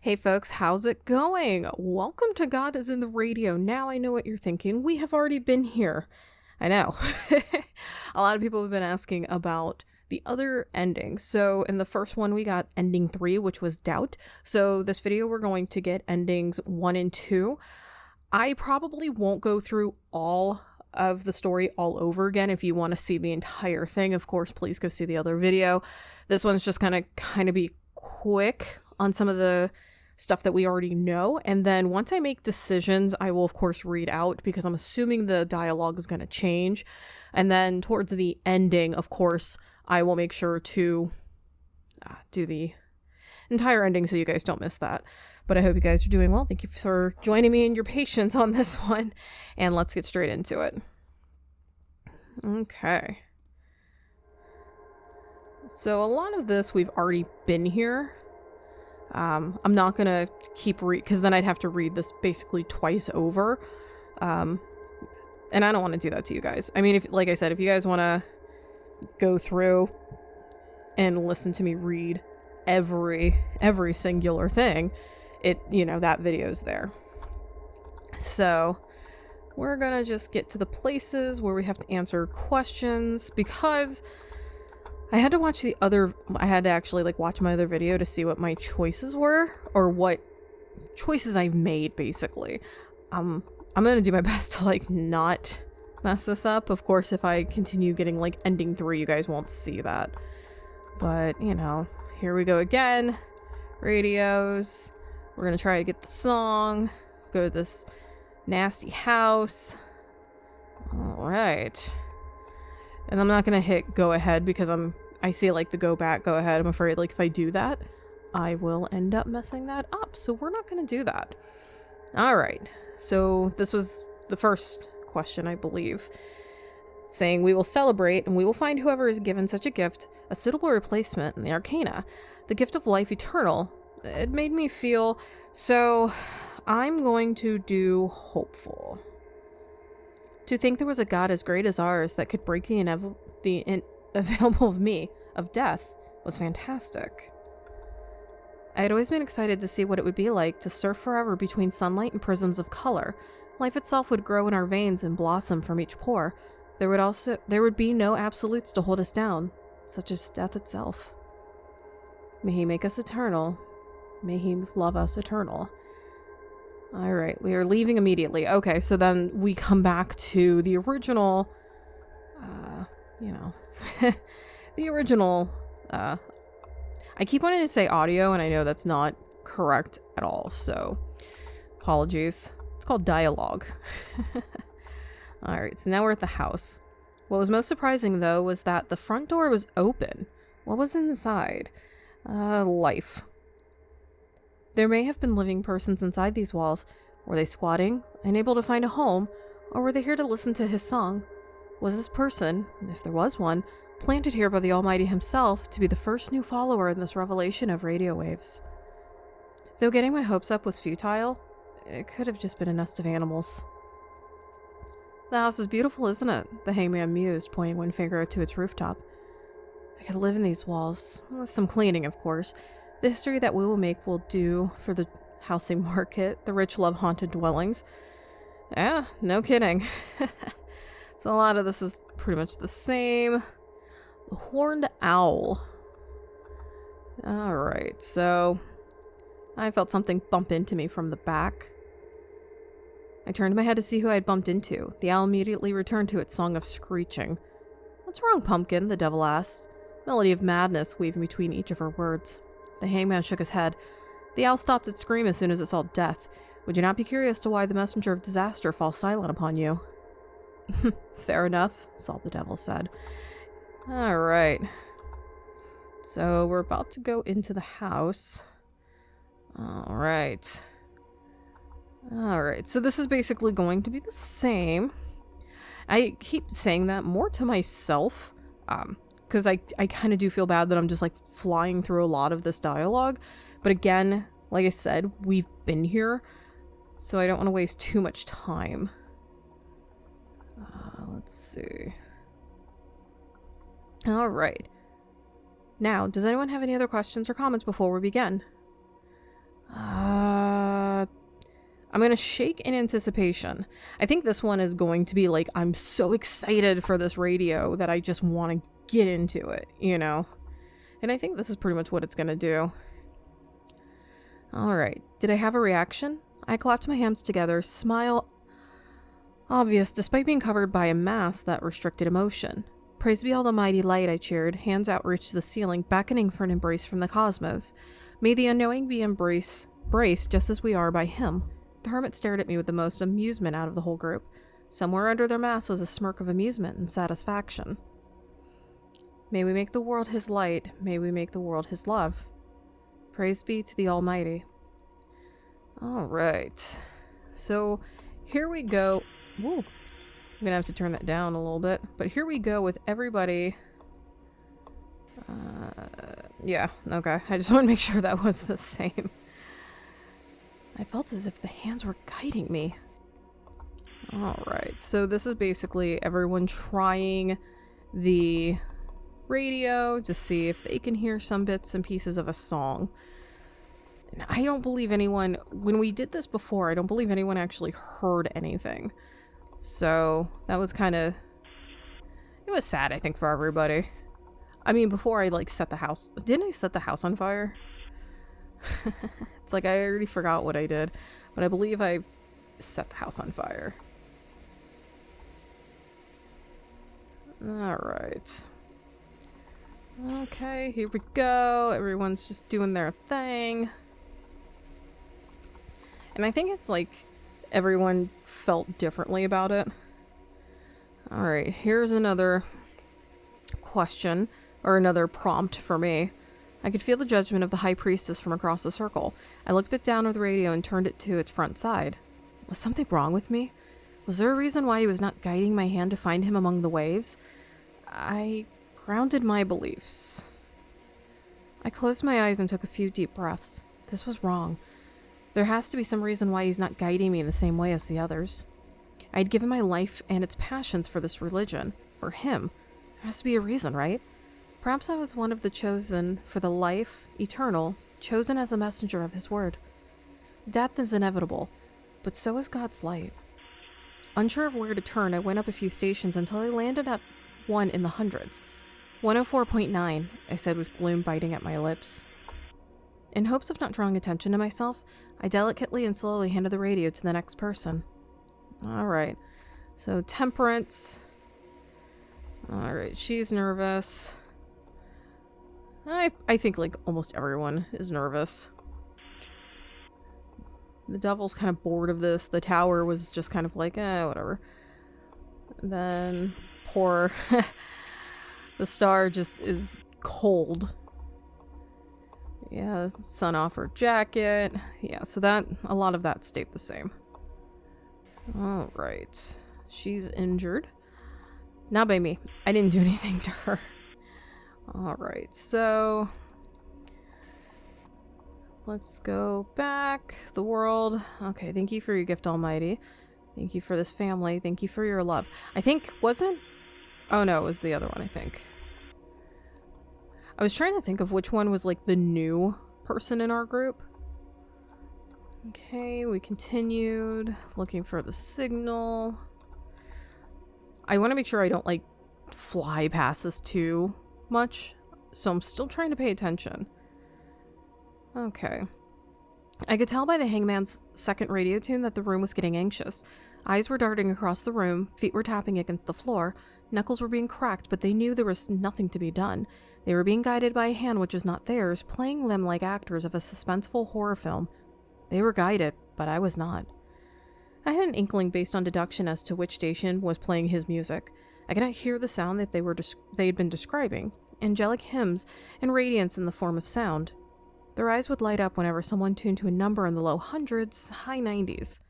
Hey folks, how's it going? Welcome to God is in the Radio. Now I know what you're thinking. We have already been here. I know. A lot of people have been asking about the other endings. So in the first one, we got ending 3, which was doubt. So this video, we're going to get endings 1 and 2. I probably won't go through all of the story all over again. If you want to see the entire thing, of course, please go see the other video. This one's just gonna kind of be quick on some of the stuff that we already know, and then once I make decisions, I will of course read out because I'm assuming the dialogue is going to change, and then towards the ending, of course, I will make sure to do the entire ending so you guys don't miss that. But I hope you guys are doing well. Thank you for joining me and your patience on this one, and let's get straight into it. Okay. So a lot of this we've already been here. I'm not gonna keep because then I'd have to read this basically twice over. And I don't want to do that to you guys. I mean, if, like I said, if you guys want to go through and listen to me read every singular thing, that video's there. So we're gonna just get to the places where we have to answer questions because I had to actually watch my other video to see what my choices were, or what choices I've made, basically. I'm gonna do my best to not mess this up. Of course, if I continue getting ending 3, you guys won't see that. But, here we go again. Radios. We're gonna try to get the song. Go to this nasty house. Alright. And I'm not gonna hit go ahead because I see the go back, go ahead. I'm afraid if I do that, I will end up messing that up. So we're not gonna do that. All right. So this was the first question, I believe, saying we will celebrate and we will find whoever is given such a gift a suitable replacement in the arcana. The gift of life eternal. It made me feel, so I'm going to do hopeful. To think there was a god as great as ours that could break the inevitable of me, of death, was fantastic. I had always been excited to see what it would be like to surf forever between sunlight and prisms of color. Life itself would grow in our veins and blossom from each pore. There would be no absolutes to hold us down, such as death itself. May he make us eternal. May he love us eternal. Alright, we are leaving immediately. Okay, so then we come back to the original, the original, I keep wanting to say audio, and I know that's not correct at all, so apologies. It's called dialogue. Alright, so now we're at the house. What was most surprising, though, was that the front door was open. What was inside? Life. There may have been living persons inside these walls. Were they squatting, unable to find a home, or were they here to listen to his song? Was this person, if there was one, planted here by the Almighty himself to be the first new follower in this revelation of radio waves? Though getting my hopes up was futile, it could have just been a nest of animals. The house is beautiful, isn't it? The hangman mused, pointing one finger to its rooftop. I could live in these walls, with some cleaning, of course. The history that we will make will do for the housing market, the rich love haunted dwellings. Yeah, no kidding. So a lot of this is pretty much the same. The horned owl. Alright, so I felt something bump into me from the back. I turned my head to see who I had bumped into. The owl immediately returned to its song of screeching. What's wrong, Pumpkin? The devil asked. Melody of madness weaving between each of her words. The hangman shook his head. The owl stopped its scream as soon as it saw death. Would you not be curious to why the messenger of disaster falls silent upon you? Fair enough, Salt the devil said. Alright. So we're about to go into the house. Alright. Alright, so this is basically going to be the same. I keep saying that more to myself, because I kind of do feel bad that I'm just flying through a lot of this dialogue. But again, like I said, we've been here, so I don't want to waste too much time. Let's see. Alright. Now, does anyone have any other questions or comments before we begin? I'm going to shake in anticipation. I think this one is going to be like, I'm so excited for this radio that I just want to get into it, you know? And I think this is pretty much what it's going to do. All right. Did I have a reaction? I clapped my hands together, smile obvious despite being covered by a mask that restricted emotion. Praise be all the mighty light, I cheered, hands outreached to the ceiling, beckoning for an embrace from the cosmos. May the unknowing be braced just as we are by him. The hermit stared at me with the most amusement out of the whole group. Somewhere under their masks was a smirk of amusement and satisfaction. May we make the world his light, may we make the world his love. Praise be to the Almighty. Alright, so here we go. Woo. I'm gonna have to turn that down a little bit, but here we go with everybody. Yeah, okay, I just want to make sure that was the same. I felt as if the hands were guiding me. Alright, so this is basically everyone trying the radio to see if they can hear some bits and pieces of a song. And I don't believe anyone, when we did this before, I don't believe anyone actually heard anything. So that was kind of, it was sad, I think, for everybody. I mean, before I like set the house, didn't I set the house on fire? It's like I already forgot what I did, but I believe I set the house on fire. Alright. Okay, here we go. Everyone's just doing their thing. And I think it's like everyone felt differently about it. Alright, here's another question, or another prompt for me. I could feel the judgment of the high priestess from across the circle. I looked bit down at the radio and turned it to its front side. Was something wrong with me? Was there a reason why he was not guiding my hand to find him among the waves? I grounded my beliefs. I closed my eyes and took a few deep breaths. This was wrong. There has to be some reason why he's not guiding me in the same way as the others. I'd given my life and its passions for this religion. For him. There has to be a reason, right? Perhaps I was one of the chosen for the life, eternal, chosen as a messenger of his word. Death is inevitable, but so is God's light. Unsure of where to turn, I went up a few stations until I landed at one in the hundreds. 104.9, I said with gloom biting at my lips. In hopes of not drawing attention to myself, I delicately and slowly handed the radio to the next person. Alright, so Temperance. Alright, she's nervous. I think like almost everyone is nervous. The devil's kind of bored of this. The tower was just kind of like, whatever. Then poor the star just is cold. Yeah, sun off her jacket. Yeah, so that, a lot of that stayed the same. Alright. She's injured. Not by me. I didn't do anything to her. Alright, so let's go back. The world. Okay, thank you for your gift, Almighty. Thank you for this family. Thank you for your love. I think, wasn't? Oh no, it was the other one, I think. I was trying to think of which one was like the new person in our group. Okay, we continued looking for the signal. I want to make sure I don't like fly past this too much, so I'm still trying to pay attention. Okay. I could tell by the hangman's second radio tune that the room was getting anxious. Eyes were darting across the room, feet were tapping against the floor, knuckles were being cracked, but they knew there was nothing to be done. They were being guided by a hand which was not theirs, playing them like actors of a suspenseful horror film. They were guided, but I was not. I had an inkling based on deduction as to which station was playing his music. I could not hear the sound that they had been describing, angelic hymns and radiance in the form of sound. Their eyes would light up whenever someone tuned to a number in the low hundreds, high 90s.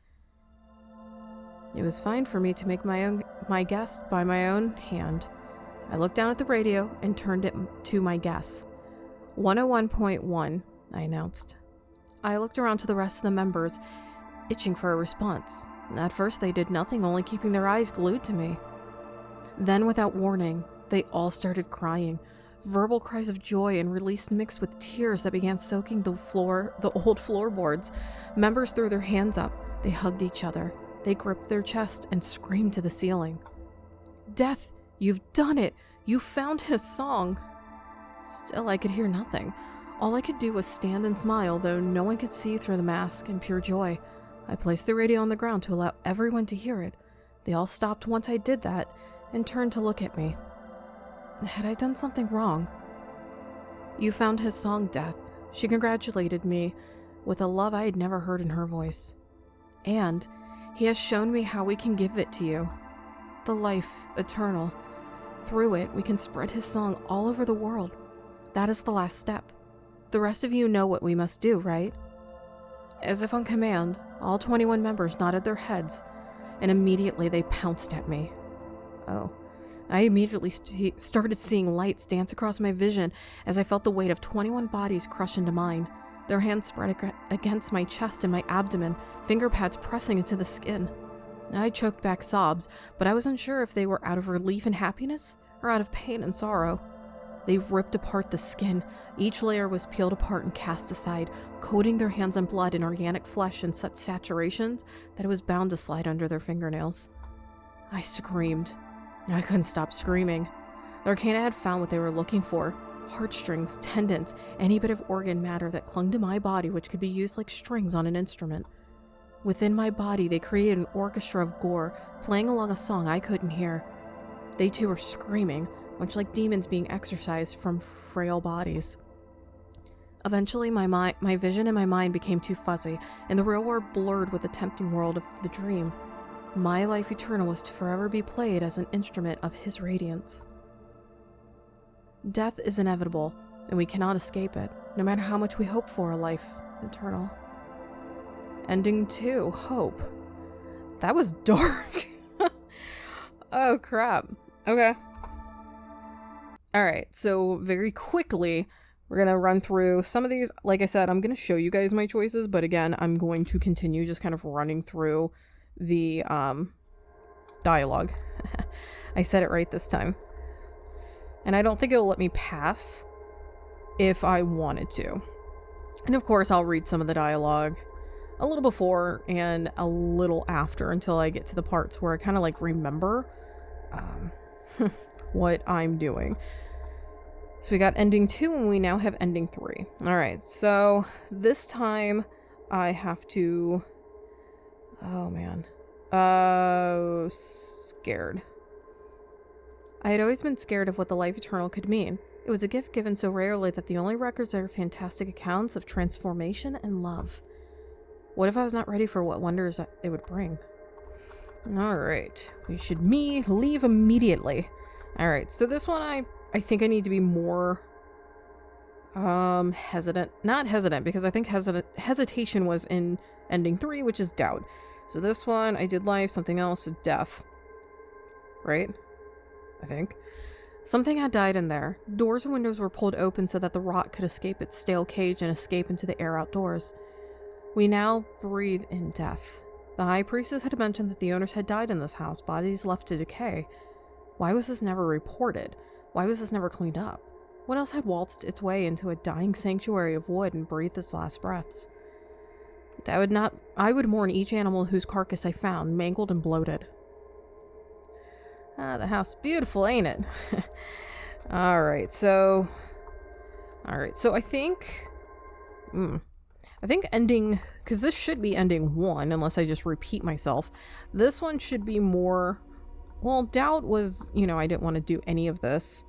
It was fine for me to make my guess by my own hand. I looked down at the radio and turned it to my guess. 101.1, I announced. I looked around to the rest of the members, itching for a response. At first they did nothing, only keeping their eyes glued to me. Then, without warning, they all started crying. Verbal cries of joy and release mixed with tears that began soaking the old floorboards. Members threw their hands up. They hugged each other. They gripped their chest and screamed to the ceiling. "Death, you've done it! You found his song!" Still, I could hear nothing. All I could do was stand and smile, though no one could see through the mask in pure joy. I placed the radio on the ground to allow everyone to hear it. They all stopped once I did that and turned to look at me. Had I done something wrong? "You found his song, Death." She congratulated me with a love I had never heard in her voice. "And he has shown me how we can give it to you. The life eternal. Through it, we can spread his song all over the world. That is the last step. The rest of you know what we must do, right?" As if on command, all 21 members nodded their heads, and immediately they pounced at me. Oh. I immediately started seeing lights dance across my vision as I felt the weight of 21 bodies crush into mine. Their hands spread against my chest and my abdomen, finger pads pressing into the skin. I choked back sobs, but I was unsure if they were out of relief and happiness or out of pain and sorrow. They ripped apart the skin. Each layer was peeled apart and cast aside, coating their hands in blood and organic flesh in such saturations that it was bound to slide under their fingernails. I screamed. I couldn't stop screaming. The Arcana had found what they were looking for: heartstrings, tendons, any bit of organ matter that clung to my body which could be used like strings on an instrument. Within my body, they created an orchestra of gore, playing along a song I couldn't hear. They too were screaming, much like demons being exorcised from frail bodies. Eventually, my vision and my mind became too fuzzy, and the real world blurred with the tempting world of the dream. My life eternal was to forever be played as an instrument of his radiance. Death is inevitable, and we cannot escape it, no matter how much we hope for a life eternal. Ending 2, Hope. That was dark. Oh, crap. Okay. Alright, so very quickly, we're going to run through some of these. Like I said, I'm going to show you guys my choices, but again, I'm going to continue just kind of running through the dialogue. I said it right this time. And I don't think it'll let me pass if I wanted to. And of course, I'll read some of the dialogue a little before and a little after until I get to the parts where I kind of like remember what I'm doing. So we got ending 2 and we now have ending 3. Alright, so this time I have to... Oh man. Scared. I had always been scared of what the life eternal could mean. It was a gift given so rarely that the only records are fantastic accounts of transformation and love. What if I was not ready for what wonders it would bring? Alright, we should leave immediately. Alright, so this one I think I need to be more hesitant. Not hesitant, because I think hesitation was in ending 3, which is doubt. So this one, I did life, something else, death. Right? I think. Something had died in there. Doors and windows were pulled open so that the rot could escape its stale cage and escape into the air outdoors. We now breathe in death. The high priestess had mentioned that the owners had died in this house, bodies left to decay. Why was this never reported? Why was this never cleaned up? What else had waltzed its way into a dying sanctuary of wood and breathed its last breaths? I would mourn each animal whose carcass I found, mangled and bloated. Ah, the house. Beautiful, ain't it? Alright, so I think... I think ending... Because this should be ending 1, unless I just repeat myself. This one should be more... Well, doubt was, I didn't want to do any of this.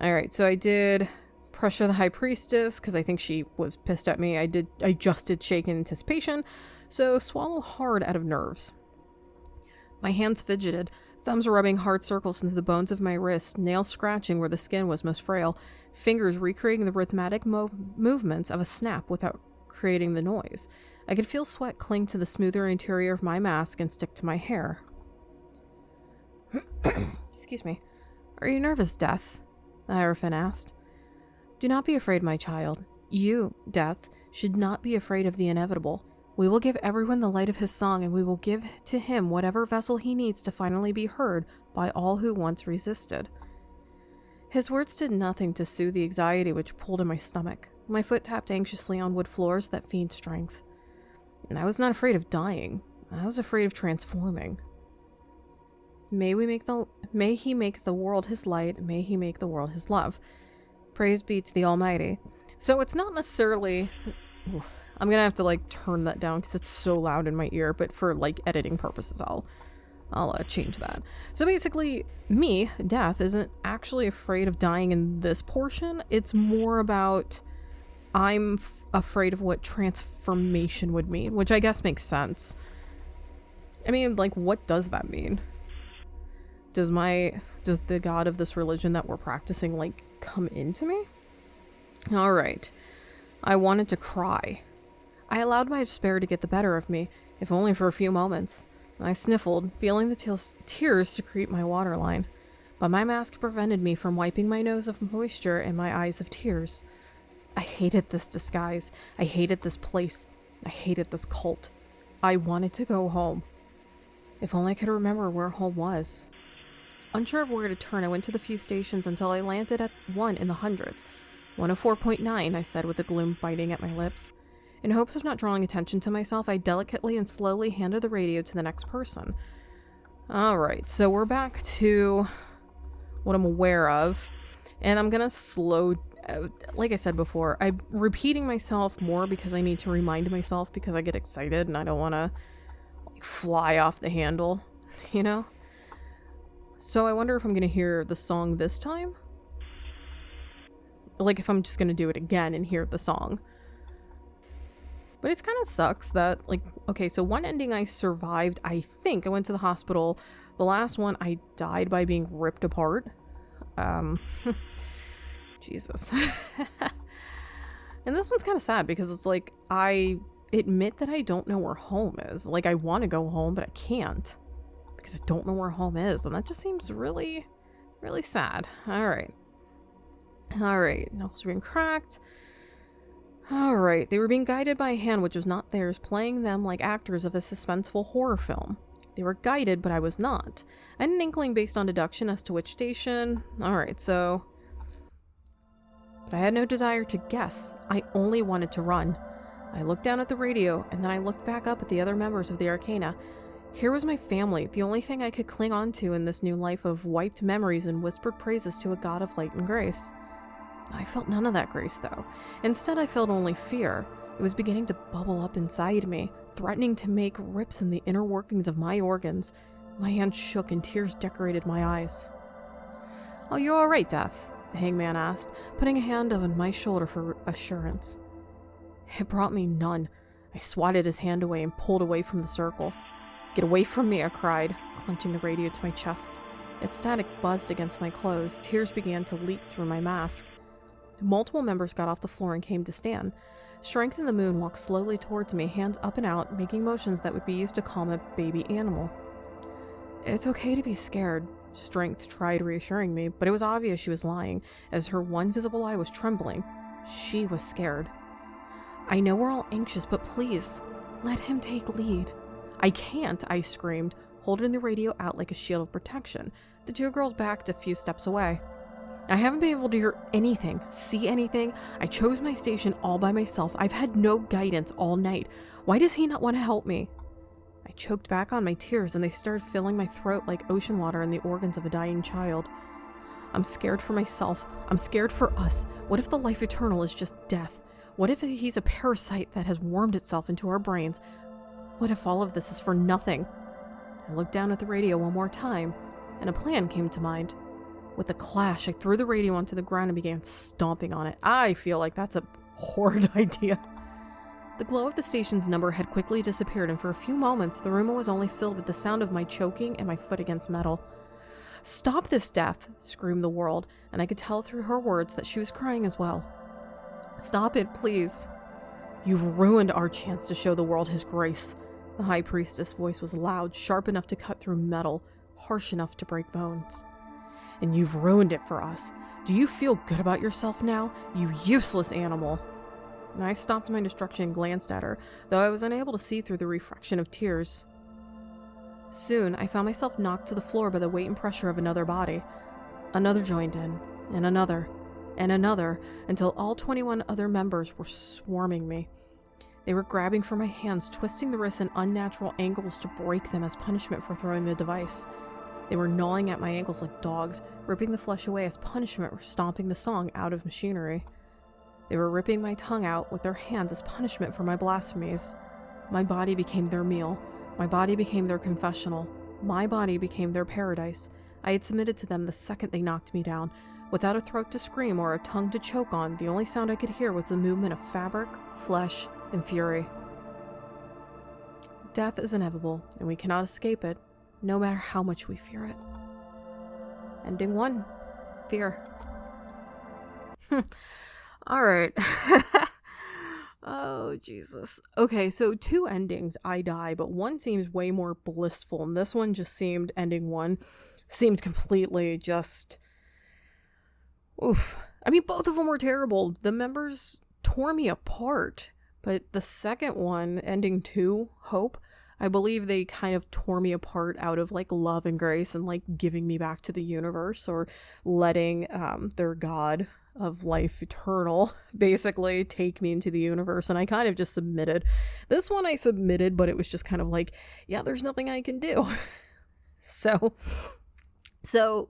Alright, so I did pressure the high priestess, because I think she was pissed at me. I just did shake in anticipation, so swallow hard out of nerves. My hands fidgeted, thumbs rubbing hard circles into the bones of my wrist, nails scratching where the skin was most frail, fingers recreating the rhythmic movements of a snap without creating the noise. I could feel sweat cling to the smoother interior of my mask and stick to my hair. Excuse me. Are you nervous, Death? The Hierophant asked. Do not be afraid, my child. You, Death, should not be afraid of the inevitable. We will give everyone the light of his song, and we will give to him whatever vessel he needs to finally be heard by all who once resisted. His words did nothing to soothe the anxiety which pulled in my stomach. My foot tapped anxiously on wood floors that fiend strength. And I was not afraid of dying. I was afraid of transforming. May he make the world his light, may he make the world his love. Praise be to the Almighty. So it's not necessarily... Oof, I'm gonna have to like turn that down because it's so loud in my ear, but for like editing purposes I'll change that. So basically, me, Death, isn't actually afraid of dying in this portion. It's more about I'm afraid of what transformation would mean, which I guess makes sense. I mean, like, what does that mean? Does the god of this religion that we're practicing, like, come into me? Alright. I wanted to cry. I allowed my despair to get the better of me, if only for a few moments. I sniffled, feeling the tears secrete my waterline. But my mask prevented me from wiping my nose of moisture and my eyes of tears. I hated this disguise. I hated this place. I hated this cult. I wanted to go home. If only I could remember where home was. Unsure of where to turn, I went to the few stations until I landed at one in the hundreds. 104.9, I said with the gloom biting at my lips. In hopes of not drawing attention to myself, I delicately and slowly handed the radio to the next person. Alright, so we're back to what I'm aware of. And I'm gonna like I said before, I'm repeating myself more because I need to remind myself because I get excited and I don't want to like fly off the handle, you know? So I wonder if I'm gonna hear the song this time? Like if I'm just gonna do it again and hear the song. But it kind of sucks that, like, okay, so one ending I survived, I think. I went to the hospital. The last one, I died by being ripped apart. Jesus. And this one's kind of sad because it's like, I admit that I don't know where home is. Like, I want to go home, but I can't. Because I don't know where home is. And that just seems really, really sad. Alright. Alright, knuckles being cracked. Alright, they were being guided by a hand which was not theirs, playing them like actors of a suspenseful horror film. They were guided, but I was not. I had an inkling based on deduction as to which station. Alright, so... But I had no desire to guess. I only wanted to run. I looked down at the radio, and then I looked back up at the other members of the Arcana. Here was my family, the only thing I could cling on to in this new life of wiped memories and whispered praises to a god of light and grace. I felt none of that grace, though. Instead, I felt only fear. It was beginning to bubble up inside me, threatening to make rips in the inner workings of my organs. My hands shook and tears decorated my eyes. "Oh, you're all right, Death?" the hangman asked, putting a hand on my shoulder for assurance. It brought me none. I swatted his hand away and pulled away from the circle. "Get away from me," I cried, clenching the radio to my chest. Its static buzzed against my clothes. Tears began to leak through my mask. Multiple members got off the floor and came to stand. Strength in the Moon walked slowly towards me, hands up and out, making motions that would be used to calm a baby animal. "It's okay to be scared," Strength tried reassuring me, but it was obvious she was lying, as her one visible eye was trembling. She was scared. "I know we're all anxious, but please, let him take lead." "I can't," I screamed, holding the radio out like a shield of protection. The two girls backed a few steps away. "I haven't been able to hear anything, see anything. I chose my station all by myself. I've had no guidance all night. Why does he not want to help me?" I choked back on my tears and they started filling my throat like ocean water in the organs of a dying child. "I'm scared for myself. I'm scared for us. What if the life eternal is just death? What if he's a parasite that has wormed itself into our brains? What if all of this is for nothing?" I looked down at the radio one more time, and a plan came to mind. With a clash, I threw the radio onto the ground and began stomping on it. I feel like that's a horrid idea. The glow of the station's number had quickly disappeared, and for a few moments, the room was only filled with the sound of my choking and my foot against metal. "Stop this, Death!" screamed the world, and I could tell through her words that she was crying as well. "Stop it, please. You've ruined our chance to show the world his grace." The High Priestess' voice was loud, sharp enough to cut through metal, harsh enough to break bones. "And you've ruined it for us. Do you feel good about yourself now, you useless animal?" And I stopped my destruction and glanced at her, though I was unable to see through the refraction of tears. Soon, I found myself knocked to the floor by the weight and pressure of another body. Another joined in, and another, until all 21 other members were swarming me. They were grabbing for my hands, twisting the wrists in unnatural angles to break them as punishment for throwing the device. They were gnawing at my ankles like dogs, ripping the flesh away as punishment for stomping the song out of machinery. They were ripping my tongue out with their hands as punishment for my blasphemies. My body became their meal. My body became their confessional. My body became their paradise. I had submitted to them the second they knocked me down. Without a throat to scream or a tongue to choke on, the only sound I could hear was the movement of fabric, flesh, and fury. Death is inevitable, and we cannot escape it, no matter how much we fear it. Ending 1. Fear. Alright. Oh, Jesus. Okay, so 2 endings, I die, but one seems way more blissful, and this one just seemed, ending 1, seemed completely just... Oof. I mean, both of them were terrible. The members tore me apart, but the second one, ending 2, Hope, I believe they kind of tore me apart out of, like, love and grace and, like, giving me back to the universe, or letting their god of life eternal basically take me into the universe, and I kind of just submitted. This one I submitted, but it was just kind of like, yeah, there's nothing I can do. So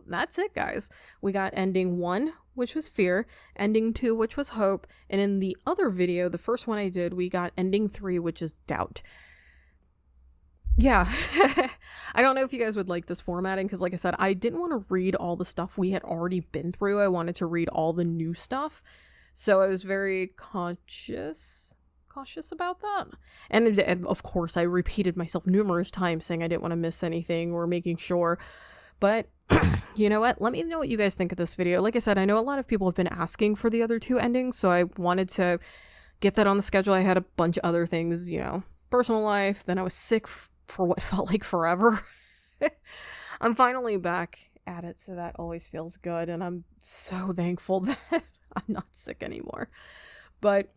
that's it, guys. We got ending 1, which was fear, ending 2, which was hope, and in the other video, the first one I did, we got ending 3, which is doubt. Yeah, I don't know if you guys would like this formatting, because like I said, I didn't want to read all the stuff we had already been through. I wanted to read all the new stuff, so I was very cautious about that. And of course, I repeated myself numerous times saying I didn't want to miss anything or making sure, but you know what? Let me know what you guys think of this video. Like I said, I know a lot of people have been asking for the other 2 endings, so I wanted to get that on the schedule. I had a bunch of other things, you know, personal life, then I was sick for what felt like forever. I'm finally back at it, so that always feels good, and I'm so thankful that I'm not sick anymore. But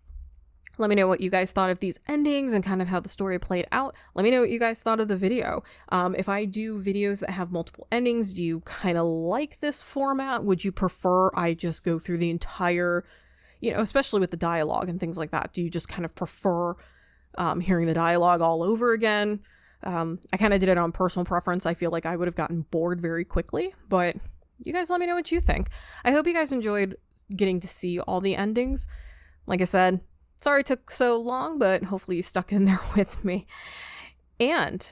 let me know what you guys thought of these endings and kind of how the story played out. Let me know what you guys thought of the video. If I do videos that have multiple endings, do you kind of like this format? Would you prefer I just go through the entire, you know, especially with the dialogue and things like that? Do you just kind of prefer hearing the dialogue all over again? I kind of did it on personal preference. I feel like I would have gotten bored very quickly, but you guys let me know what you think. I hope you guys enjoyed getting to see all the endings. Like I said, sorry it took so long, but hopefully you stuck in there with me. And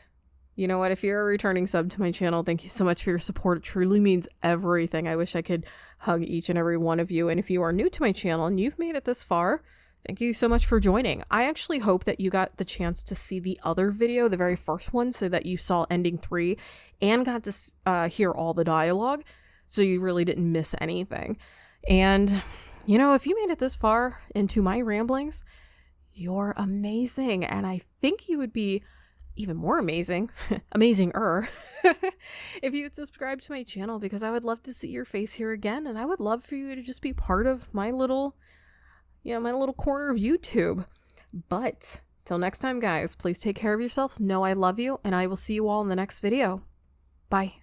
you know what? If you're a returning sub to my channel, thank you so much for your support. It truly means everything. I wish I could hug each and every one of you. And if you are new to my channel and you've made it this far, thank you so much for joining. I actually hope that you got the chance to see the other video, the very first one, so that you saw ending 3 and got to hear all the dialogue, so you really didn't miss anything. And, you know, if you made it this far into my ramblings, you're amazing. And I think you would be even more amazing, amazinger, if you would subscribe to my channel, because I would love to see your face here again, and I would love for you to just be part of my little... yeah, my little corner of YouTube. But till next time, guys, please take care of yourselves. Know I love you, and I will see you all in the next video. Bye.